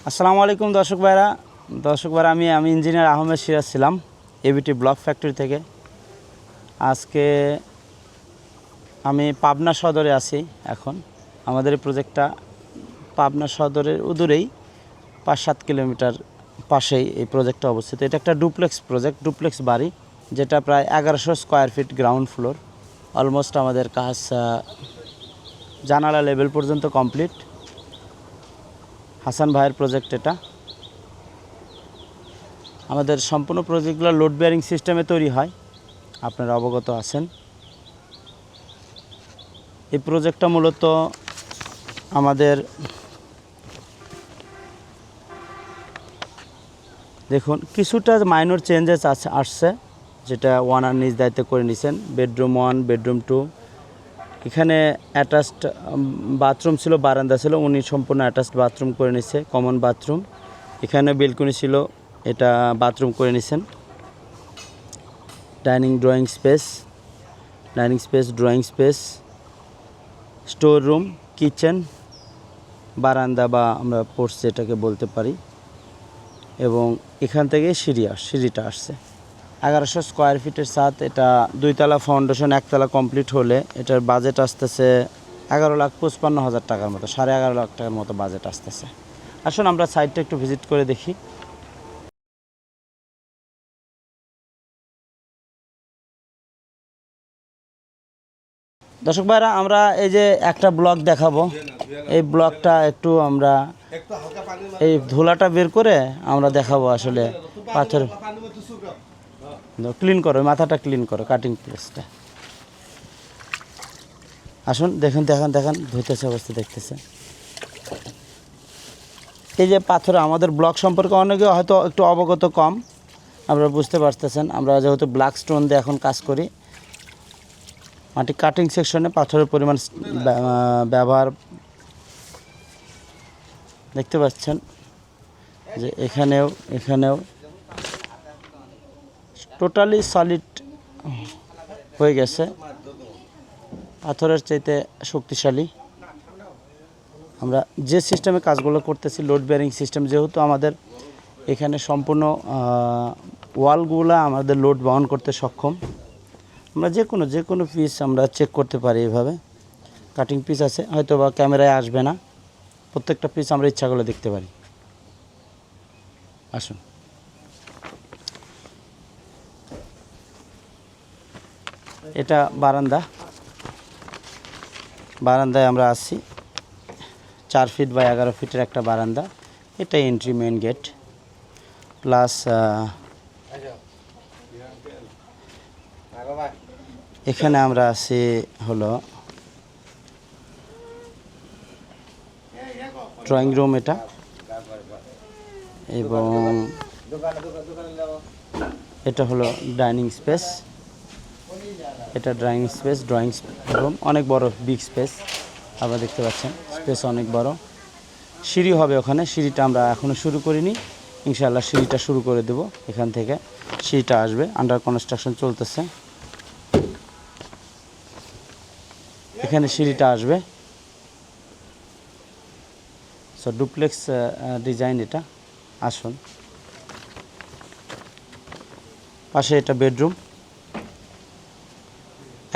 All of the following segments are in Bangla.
আসসালামু আলাইকুম দর্শক ভাইরা আমি ইঞ্জিনিয়ার আহমেদ সিরাজ ছিলাম এবিটি ব্লক ফ্যাক্টরি থেকে। আজকে আমি পাবনা সদরে আছি। এখন আমাদের এই প্রজেক্টটা পাবনা সদরের উদূরেই 5-7 কিলোমিটার পাশেই এই প্রজেক্টটা অবস্থিত। এটা একটা ডুপ্লেক্স প্রজেক্ট, ডুপ্লেক্স বাড়ি, যেটা প্রায় 1100 square feet ground floor. Almost আমাদের কাজ জানালা লেভেল পর্যন্ত কমপ্লিট। হাসান ভাইয়ের প্রজেক্ট এটা। আমাদের সম্পূর্ণ প্রজেক্টগুলো লোড বেয়ারিং সিস্টেমে তৈরি হয়, আপনারা অবগত আছেন। এই প্রজেক্টটা মূলত আমাদের দেখুন কিছুটা মাইনর চেঞ্জেস আসছে, যেটা ওনার নিজ দায়িত্ব করে নিয়েছেন। বেডরুম 1, বেডরুম 2, এখানে অ্যাটাচড বাথরুম ছিল, বারান্দা ছিল, উনি সম্পূর্ণ অ্যাটাচড বাথরুম করে নিচ্ছে, কমন বাথরুম। এখানে বেলকনি ছিল, এটা বাথরুম করে নিছেন। Dining space, drawing space, store room, kitchen, বারান্দা বা আমরা পোর্চ এটাকে বলতে পারি। এবং এখান থেকে সিঁড়িটা আসছে 1100 স্কোয়ার ফিটের ছাদ। এটা 2 তলা ফাউন্ডেশন, 1 তলা কমপ্লিট হলে এটার বাজেট আসতেছে 11,55,000 টাকার মতো, 11.5 লাখ টাকার মতো বাজেট আসতেছে। আসুন আমরা সাইটটা একটু ভিজিট করে দেখি। দর্শক ভাইরা, আমরা এই যে একটা ব্লক দেখাবো, এই ব্লকটা একটু আমরা এই ধুলাটা বের করে আমরা দেখাবো। আসলে পাথর ক্লিন করো, মাথাটা ক্লিন করো, কাটিং প্লেসটা। আসুন দেখেন ধুইতেছে অবস্থা দেখতেছে। এই যে পাথর, আমাদের ব্লক সম্পর্কে অনেকে হয়তো একটু অবগত কম, আপনারা বুঝতে পারতেছেন। আমরা যেহেতু ব্ল্যাক স্টোন দিয়ে এখন কাজ করি, মাটি কাটিং সেকশনে পাথরের পরিমাণ ব্যবহার দেখতে পাচ্ছেন যে এখানেও টোটালি সলিড হয়ে গেছে, পাথরের চাইতে শক্তিশালী। আমরা যে সিস্টেমে কাজগুলো করতেছি লোড বেয়ারিং সিস্টেম, যেহেতু আমাদের এখানে সম্পূর্ণ ওয়ালগুলো আমাদের লোড বহন করতে সক্ষম। আমরা যে কোনো পিস আমরা চেক করতে পারি। এভাবে কাটিং পিস আছে, হয়তো বা ক্যামেরায় আসবে না, প্রত্যেকটা পিস আমরা ইচ্ছা করলে দেখতে পারি। আসুন এটা বারান্দায় আমরা আসছি। 4 ফিট বাই 11 ফিটের একটা বারান্দা। এটা এন্ট্রি মেইন গেট, প্লাস এখানে আমরা আছি হলো ড্রয়িং রুম এটা, এবং এটা হলো ডাইনিং স্পেস। এটা ড্রয়িং রুম, অনেক বড়, বিগ স্পেস। আপনারা দেখতে পাচ্ছেন স্পেস অনেক বড়। সিঁড়ি হবে ওখানে, সিঁড়িটা আমরা এখনও শুরু করিনি, ইনশাআল্লাহ সিঁড়িটা শুরু করে দেব। এখান থেকে সিঁড়িটা আসবে, আন্ডার কনস্ট্রাকশন চলতেছে। এখানে সিঁড়িটা আসবে। সো ডুপ্লেক্স ডিজাইন এটা। আসুন পাশে এটা বেডরুম,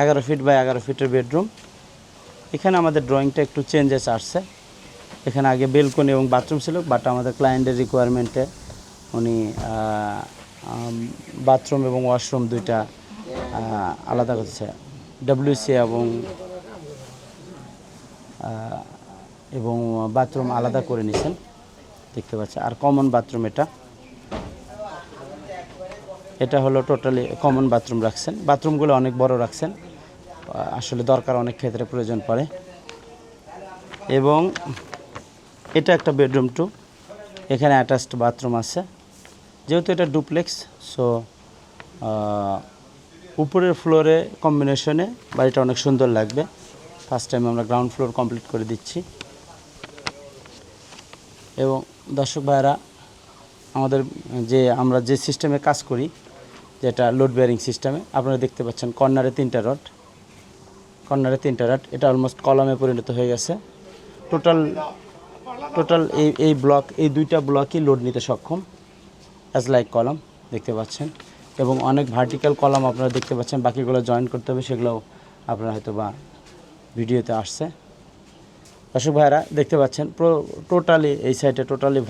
11 ফিট বাই 11 ফিটের বেডরুম। এখানে আমাদের ড্রয়িংটা একটু চেঞ্জেস আসছে। এখানে আগে বেলকনি এবং বাথরুম ছিল, বাট আমাদের ক্লায়েন্টের রিকোয়ারমেন্টে উনি বাথরুম এবং ওয়াশরুম দুইটা আলাদা করছে, ডব্লিউসি এবং বাথরুম আলাদা করে নিছেন, দেখতে পাচ্ছেন। আর কমন বাথরুম এটা হলো টোটালি কমন বাথরুম রাখছেন। বাথরুমগুলো অনেক বড় রাখছেন, আসলে দরকার অনেক ক্ষেত্রে প্রয়োজন পড়ে। এবং এটা একটা বেডরুম 2, এখানে অ্যাটাচড বাথরুম আছে। যেহেতু এটা ডুপ্লেক্স, সো উপরের ফ্লোরে কম্বিনেশনে বাড়িটা অনেক সুন্দর লাগবে। ফার্স্ট টাইম আমরা গ্রাউন্ড ফ্লোর কমপ্লিট করে দিচ্ছি। এবং দর্শক ভাইরা, আমরা যে সিস্টেমে কাজ করি, যেটা লোড বেয়ারিং সিস্টেমে, আপনারা দেখতে পাচ্ছেন কর্নারে 3টা রড, এটা অলমোস্ট কলামে পরিণত হয়ে গেছে। টোটাল টোটাল এই ব্লক, এই দুইটা ব্লকই লোড নিতে সক্ষম। অ্যাজ লাইক কলাম দেখতে পাচ্ছেন, এবং অনেক ভার্টিক্যাল কলাম আপনারা দেখতে পাচ্ছেন, বাকিগুলো জয়েন করতে হবে, সেগুলো আপনারা হয়তো বা ভিডিওতে আসছে। দর্শক ভাইরা দেখতে পাচ্ছেন টোটালি এই সাইডে টোটালি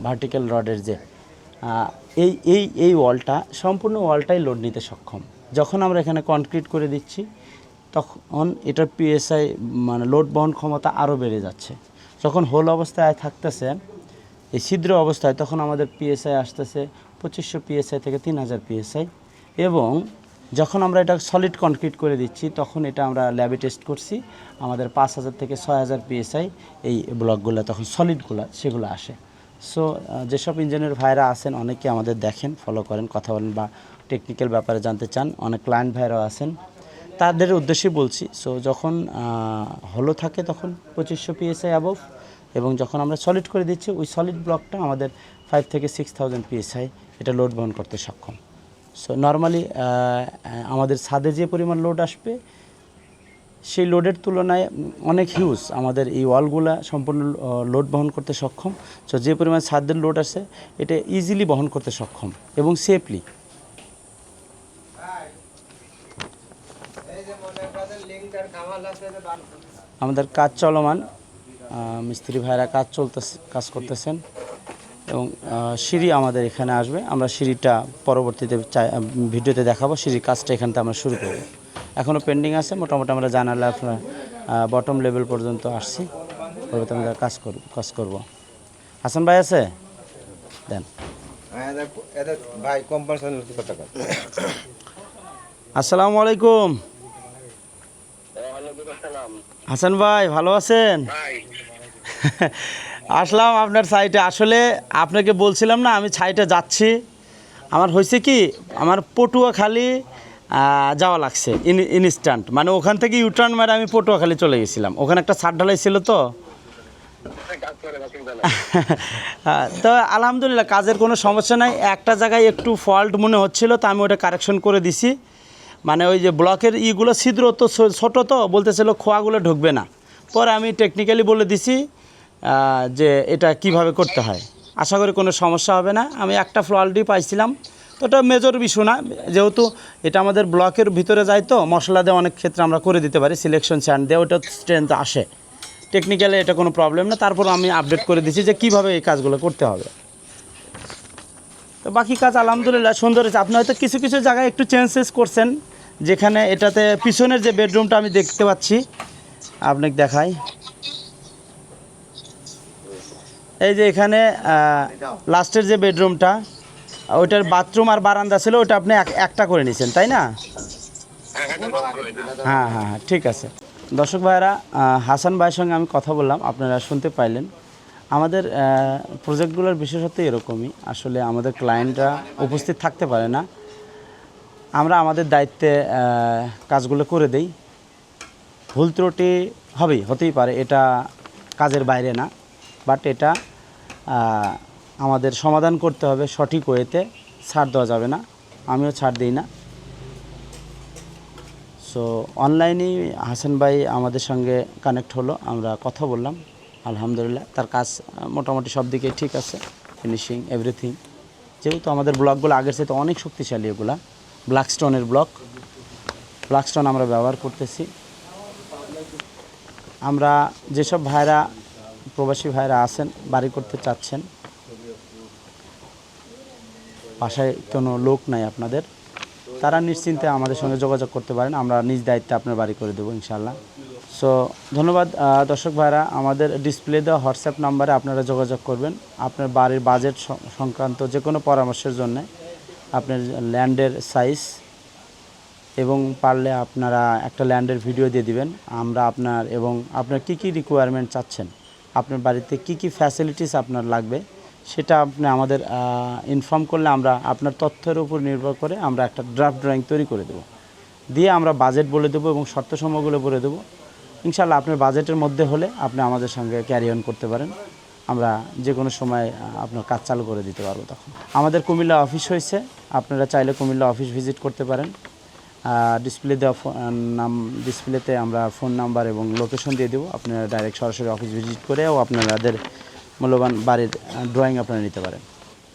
ভার্টিক্যাল রডের যে এই ওয়ালটা, সম্পূর্ণ ওয়ালটাই লোড নিতে সক্ষম। যখন আমরা এখানে কনক্রিট করে দিচ্ছি তখন এটার পিএসআই মানে লোড বহন ক্ষমতা আরও বেড়ে যাচ্ছে। যখন হোল অবস্থায় থাকতেছে এই ছিদ্র অবস্থায়, তখন আমাদের পিএসআই আসতেছে 2500 পিএসআই থেকে 3000 পিএসআই, এবং যখন আমরা এটা সলিড কনক্রিট করে দিচ্ছি তখন এটা আমরা ল্যাবে টেস্ট করছি, আমাদের 5000 থেকে 6000 পিএসআই এই ব্লকগুলো, তখন সলিডগুলো সেগুলো আসে। সো যেসব ইঞ্জিনিয়ার ভাইরা আছেন, অনেকে আমাদের দেখেন, ফলো করেন, কথা বলেন বা টেকনিক্যাল ব্যাপারে জানতে চান, অনেক ক্লায়েন্ট ভাইরাও আছেন, তাদের উদ্দেশ্যে বলছি। সো যখন হলো থাকে তখন 2500 পিএসআই অ্যাবভ, এবং যখন আমরা সলিড করে দিচ্ছি ওই সলিড ব্লকটা আমাদের 5 থেকে 6000 পিএসআই এটা লোড বহন করতে সক্ষম। সো নর্মালি আমাদের ছাদে যে পরিমাণ লোড আসবে সেই লোডের তুলনায় অনেক হিউজ আমাদের এই ওয়ালগুলা সম্পূর্ণ লোড বহন করতে সক্ষম। সো যে পরিমাণ ছাদের লোড আছে এটা ইজিলি বহন করতে সক্ষম এবং সেফলি। আমাদের কাজ চলমান, মিস্ত্রি ভাইরা কাজ করতেছেন, এবং সিঁড়ি আমাদের এখানে আসবে। আমরা সিঁড়িটা পরবর্তীতে ভিডিওতে দেখাবো। সিঁড়ির কাজটা এখান থেকে আমরা শুরু করব। এখনও পেন্ডিং আছে, মোটামুটি আমরা জানালে আপনার বটম লেভেল পর্যন্ত আসছি, পরবর্তী আমরা কাজ করব। হাসান ভাই আছে দেন। আসসালামু আলাইকুম। হাসান ভাই ভালো আছেন? আসলাম আপনার সাইটে। আসলে আপনাকে বলছিলাম না আমি সাইটে যাচ্ছি, আমার হয়েছে কি, আমার পটুয়াখালী যাওয়া লাগছে ইনস্ট্যান্ট, মানে ওখান থেকে ইউটার্ন মারে আমি পটুয়াখালী চলে গেছিলাম, ওখানে একটা ছাদ ঢালাই ছিল তো। তো আলহামদুলিল্লাহ কাজের কোনো সমস্যা নাই। একটা জায়গায় একটু ফল্ট মনে হচ্ছিল, তো আমি ওটা কারেকশন করে দিছি। মানে ওই যে ব্লকের ইগুলো ছিদ্র তো ছোটো, তো বলতেছিল খোয়াগুলো ঢুকবে না। পরে আমি টেকনিক্যালি বলে দিছি যে এটা কিভাবে করতে হয়, আশা করি কোনো সমস্যা হবে না। আমি একটা ফল্টই পাইছিলাম, তো ওটা মেজর ইস্যু না, যেহেতু এটা আমাদের ব্লকের ভিতরে যায়, তো মশলা দিয়ে অনেক ক্ষেত্রে আমরা করে দিতে পারি, সিলেকশন স্যান্ড দিয়ে ওটা স্ট্রেংথ আসে, টেকনিক্যালি এটা কোনো প্রবলেম না। তারপর আমি আপডেট করে দিছি যে কিভাবে এই কাজগুলো করতে হবে। তো বাকি কাজ আলহামদুলিল্লাহ সুন্দর হয়েছে। আপনি হয়তো কিছু কিছু জায়গায় একটু চেঞ্জেস করছেন, যেখানে এটাতে পিছনের যে বেডরুমটা আমি দেখতে পাচ্ছি, আপনাকে দেখাই। এই যে এখানে লাস্টের যে বেডরুমটা, ওইটার বাথরুম আর বারান্দা ছিল, ওটা আপনি একটা করে নিয়েছেন তাই না? হ্যাঁ হ্যাঁ হ্যাঁ, ঠিক আছে। দর্শক ভাইরা, হাসান ভাইয়ের সঙ্গে আমি কথা বললাম, আপনারা শুনতে পাইলেন। আমাদের প্রজেক্টগুলোর বিশেষত্ব এরকমই, আসলে আমাদের ক্লায়েন্টরা উপস্থিত থাকতে পারে না, আমরা আমাদের দায়িত্বে কাজগুলো করে দেই। ভুল ত্রুটি হতেই পারে, এটা কাজের বাইরে না, বাট এটা আমাদের সমাধান করতে হবে সঠিক ওয়েতে, ছাড় দেওয়া যাবে না, আমিও ছাড় দিই না। সো অনলাইনেই হাসান ভাই আমাদের সঙ্গে কানেক্ট হলো, আমরা কথা বললাম, আলহামদুলিল্লাহ তার কাজ মোটামুটি সব দিকেই ঠিক আছে, ফিনিশিং এভরিথিং। যেহেতু আমাদের ব্লকগুলো আগের সাথে অনেক শক্তিশালী, এগুলা ব্ল্যাক স্টোনের ব্লক, ব্ল্যাক স্টোন আমরা ব্যবহার করতেছি। আমরা যেসব ভাইরা প্রবাসী ভাইরা আছেন, বাড়ি করতে চাচ্ছেন, বাসায় কোনো লোক নাই আপনাদের, তারা নিশ্চিন্তে আমাদের সঙ্গে যোগাযোগ করতে পারেন, আমরা নিজ দায়িত্বে আপনার বাড়ি করে দেবো ইনশাল্লাহ। সো ধন্যবাদ দর্শক ভাইরা, আমাদের ডিসপ্লে দেওয়া হোয়াটসঅ্যাপ নাম্বারে আপনারা যোগাযোগ করবেন আপনার বাড়ির বাজেট সংক্রান্ত যে কোনো পরামর্শের জন্য। আপনার ল্যান্ডের সাইজ এবং পারলে আপনারা একটা ল্যান্ডের ভিডিও দিয়ে দিবেন, আমরা আপনার এবং আপনার কী কী রিকোয়ারমেন্ট চাচ্ছেন, আপনার বাড়িতে কী কী ফ্যাসিলিটিস আপনার লাগবে, সেটা আপনি আমাদের ইনফর্ম করলে আমরা আপনার তথ্যের উপর নির্ভর করে আমরা একটা ড্রাফট ড্রয়িং তৈরি করে দেবো, দিয়ে আমরা বাজেট বলে দেবো এবং শর্তসমূহগুলো বলে দেবো। ইনশাল্লাহ আপনার বাজেটের মধ্যে হলে আপনি আমাদের সঙ্গে ক্যারি অন করতে পারেন, আমরা যে কোনো সময় আপনার কাজ চালু করে দিতে পারবো। তখন আমাদের কুমিল্লা অফিস হয়েছে, আপনারা চাইলে কুমিল্লা অফিস ভিজিট করতে পারেন। ডিসপ্লে দেওয়া ডিসপ্লেতে আমরা ফোন নাম্বার এবং লোকেশন দিয়ে দেবো। আপনারা ডাইরেক্ট সরাসরি অফিস ভিজিট করেও আপনাদের মূল্যবান বাড়ির ড্রয়িং আপনারা নিতে পারেন।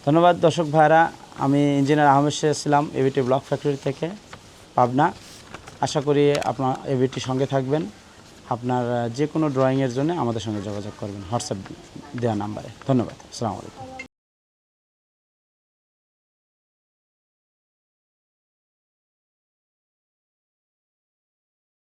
ধন্যবাদ দর্শক ভাইরা, আমি ইঞ্জিনিয়ার আহমেদ সিরাজ ছিলাম এবিটি ব্লক ফ্যাক্টরি থেকে পাবনা। আশা করি আপনার এবিটির সঙ্গে থাকবেন। আপনার যে কোনো ড্রয়িংয়ের জন্য আমাদের সঙ্গে যোগাযোগ করবেন হোয়াটসঅ্যাপ দেওয়া নাম্বারে। ধন্যবাদ, আসসালামু আলাইকুম।